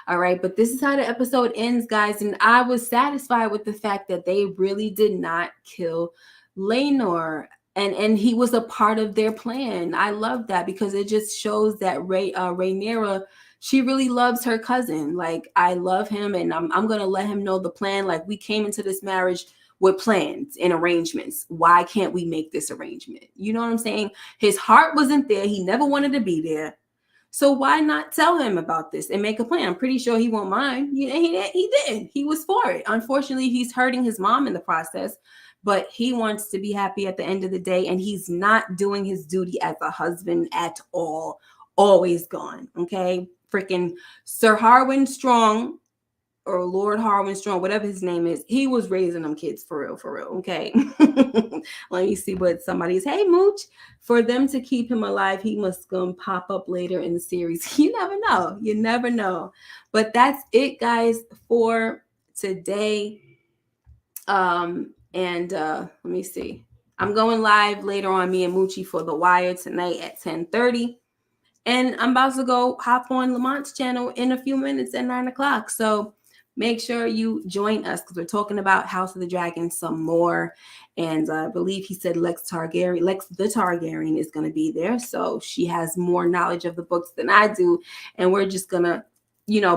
All right, but this is how the episode ends, guys, and I was satisfied with the fact that they really did not kill Laenor. And he was a part of their plan. I love that, because it just shows that Rhaenyra, she really loves her cousin. Like, I love him, and I'm going to let him know the plan. Like, we came into this marriage with plans and arrangements. Why can't we make this arrangement? You know what I'm saying? His heart wasn't there. He never wanted to be there. So why not tell him about this and make a plan? I'm pretty sure he won't mind. He did. He was for it. Unfortunately, he's hurting his mom in the process, but he wants to be happy at the end of the day, and he's not doing his duty as a husband at all. Always gone. Okay. Freaking Sir Harwin Strong, or Lord Harwin Strong, whatever his name is, he was raising them kids for real. Okay. Let me see what somebody's. Hey, Mooch. For them to keep him alive, he must pop up later in the series. You never know. But that's it, guys, for today. And let me see. I'm going live later on, me and Moochie, for The Wire tonight at 10:30. And I'm about to go hop on Lamont's channel in a few minutes at 9 o'clock. So make sure you join us because we're talking about House of the Dragon some more. And I believe he said Lex the Targaryen is going to be there. So she has more knowledge of the books than I do. And we're just going to,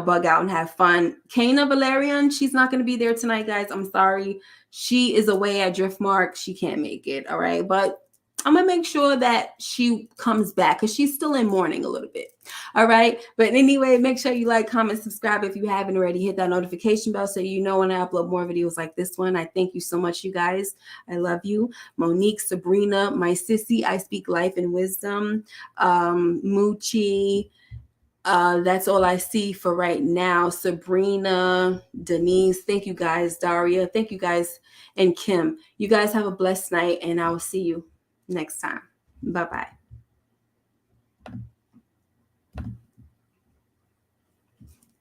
bug out and have fun. Kaina Valerian, she's not going to be there tonight, guys. I'm sorry. She is away at Driftmark. She can't make it. All right. But I'm going to make sure that she comes back because she's still in mourning a little bit. All right. But anyway, make sure you like, comment, subscribe if you haven't already. Hit that notification bell so you know when I upload more videos like this one. I thank you so much, you guys. I love you. Monique, Sabrina, my sissy, I speak life and wisdom. Moochie. That's all I see for right now. Sabrina, Denise, thank you guys. Daria, thank you guys. And Kim, you guys have a blessed night and I will see you next time. Bye-bye.